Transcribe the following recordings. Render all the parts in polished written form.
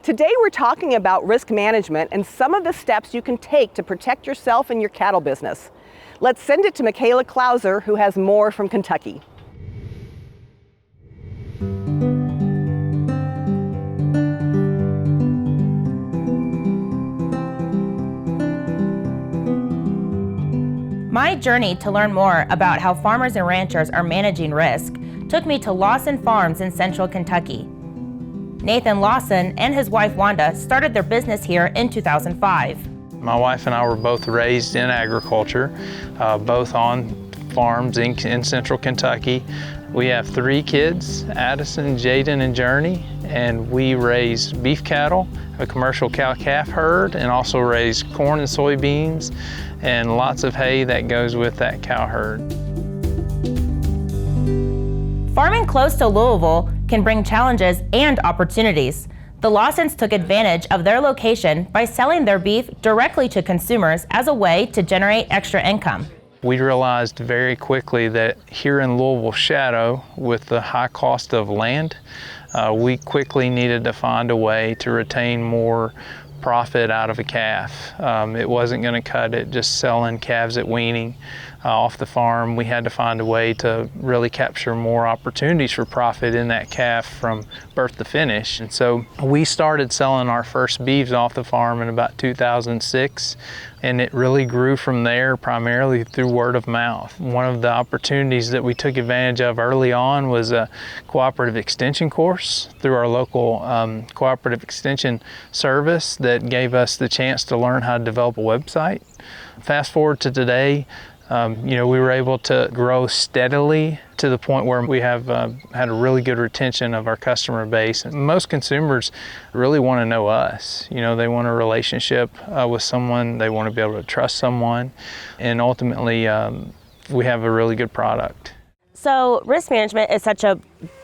Today we're talking about risk management and some of the steps you can take to protect yourself and your cattle business. Let's send it to Michaela Clowser, who has more from Kentucky. My journey to learn more about how farmers and ranchers are managing risk took me to Lawson Farms in central Kentucky. Nathan Lawson and his wife Wanda started their business here in 2005. My wife and I were both raised in agriculture, both on farms in central Kentucky. We have 3 kids, Addison, Jaden, and Journey, and we raise beef cattle, a commercial cow-calf herd, and also raise corn and soybeans, and lots of hay that goes with that cow herd. Farming close to Louisville can bring challenges and opportunities. The Lawsons took advantage of their location by selling their beef directly to consumers as a way to generate extra income. We realized very quickly that here in Louisville Shadow, with the high cost of land, we quickly needed to find a way to retain more profit out of a calf. It wasn't going to cut it just selling calves at weaning off the farm. We had to find a way to really capture more opportunities for profit in that calf from birth to finish. And so we started selling our first beeves off the farm in about 2006, and it really grew from there primarily through word of mouth. One of the opportunities that we took advantage of early on was a cooperative extension course through our local cooperative extension service that gave us the chance to learn how to develop a website. Fast forward to today, we were able to grow steadily to the point where we have had a really good retention of our customer base. And most consumers really want to know us. They want a relationship with someone, they want to be able to trust someone, and ultimately we have a really good product. So risk management is such a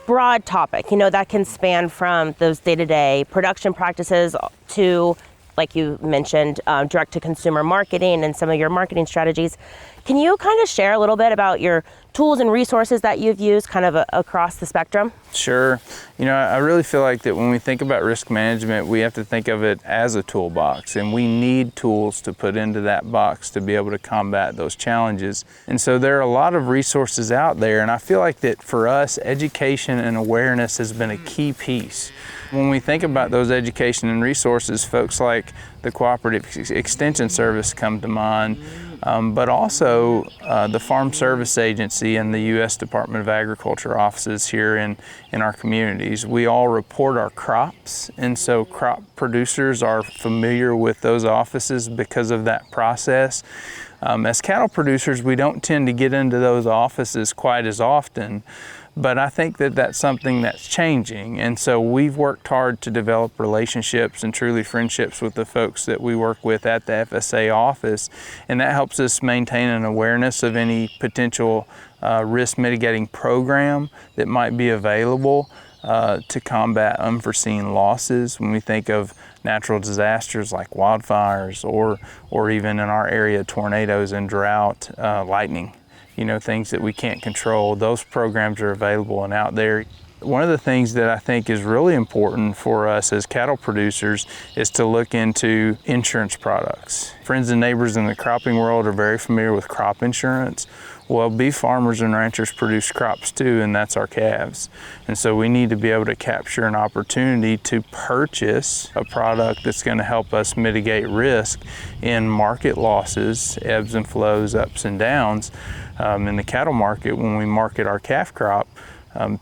broad topic, that can span from those day-to-day production practices to, like you mentioned, direct-to-consumer marketing and some of your marketing strategies. Can you kind of share a little bit about your tools and resources that you've used kind of across the spectrum? Sure. I really feel like that when we think about risk management, we have to think of it as a toolbox, and we need tools to put into that box to be able to combat those challenges. And so there are a lot of resources out there, and I feel like that for us, education and awareness has been a key piece. When we think about those education and resources, folks like the Cooperative Extension Service come to mind, but also the Farm Service Agency and the U.S. Department of Agriculture offices here in our communities. We all report our crops, and so crop producers are familiar with those offices because of that process. As cattle producers, we don't tend to get into those offices quite as often, but I think that that's something that's changing. And so we've worked hard to develop relationships and truly friendships with the folks that we work with at the FSA office. And that helps us maintain an awareness of any potential risk mitigating program that might be available to combat unforeseen losses when we think of natural disasters like wildfires or even in our area, tornadoes and drought, lightning. Things that we can't control. Those programs are available and out there. One of the things that I think is really important for us as cattle producers is to look into insurance products. Friends and neighbors in the cropping world are very familiar with crop insurance. Well, beef farmers and ranchers produce crops too, and that's our calves. And so we need to be able to capture an opportunity to purchase a product that's going to help us mitigate risk in market losses, ebbs and flows, ups and downs. In the cattle market, when we market our calf crop,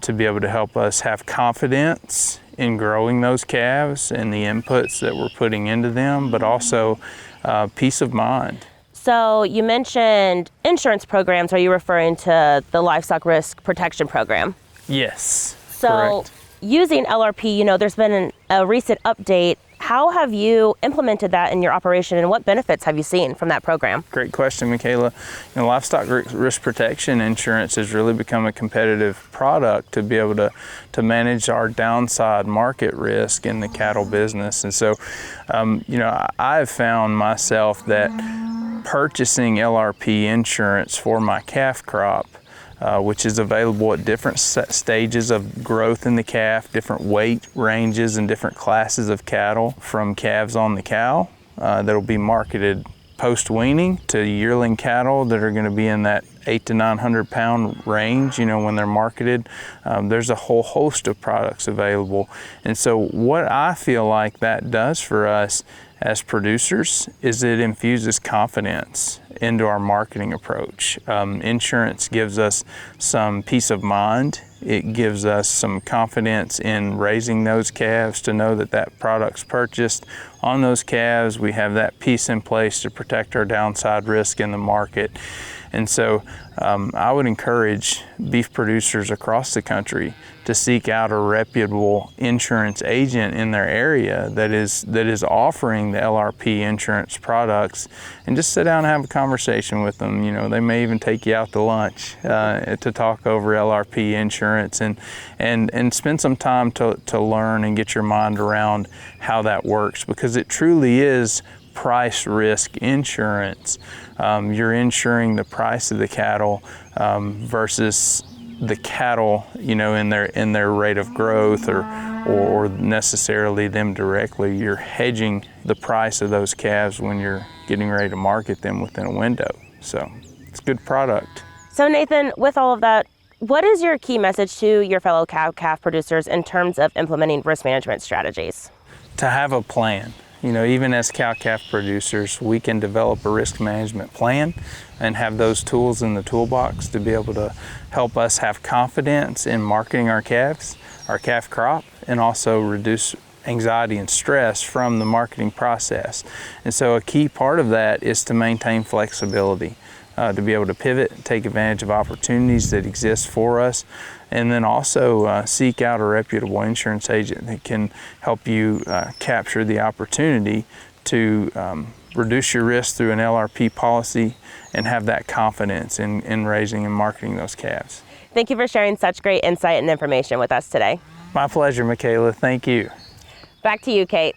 to be able to help us have confidence in growing those calves and the inputs that we're putting into them, but also peace of mind. So you mentioned insurance programs. Are you referring to the Livestock Risk Protection Program? Yes, so correct. Using LRP, there's been a recent update. How have you implemented that in your operation, and what benefits have you seen from that program? Great question, Michaela. Livestock risk protection insurance has really become a competitive product to be able to manage our downside market risk in the cattle business. And so, I've found myself that purchasing LRP insurance for my calf crop which is available at different stages of growth in the calf, different weight ranges and different classes of cattle, from calves on the cow that'll be marketed post-weaning to yearling cattle that are going to be in that 800 to 900 pound range, when they're marketed. There's a whole host of products available. And so what I feel like that does for us as producers is it infuses confidence into our marketing approach. Insurance gives us some peace of mind. It gives us some confidence in raising those calves to know that that product's purchased on those calves. We have that piece in place to protect our downside risk in the market. And so I would encourage beef producers across the country to seek out a reputable insurance agent in their area that is offering the LRP insurance products, and just sit down and have a conversation with them. They may even take you out to lunch to talk over LRP insurance and spend some time to learn and get your mind around how that works, because it truly is price risk insurance. You're insuring the price of the cattle versus the cattle, in their rate of growth or necessarily them directly. You're hedging the price of those calves when you're getting ready to market them within a window. So it's a good product. So Nathan, with all of that, what is your key message to your fellow cow-calf producers in terms of implementing risk management strategies? To have a plan. Even as cow-calf producers, we can develop a risk management plan and have those tools in the toolbox to be able to help us have confidence in marketing our calves, our calf crop, and also reduce anxiety and stress from the marketing process. And so a key part of that is to maintain flexibility, to be able to pivot, take advantage of opportunities that exist for us, and then also seek out a reputable insurance agent that can help you capture the opportunity to reduce your risk through an LRP policy and have that confidence in raising and marketing those calves. Thank you for sharing such great insight and information with us today. My pleasure, Michaela. Thank you. Back to you, Kate.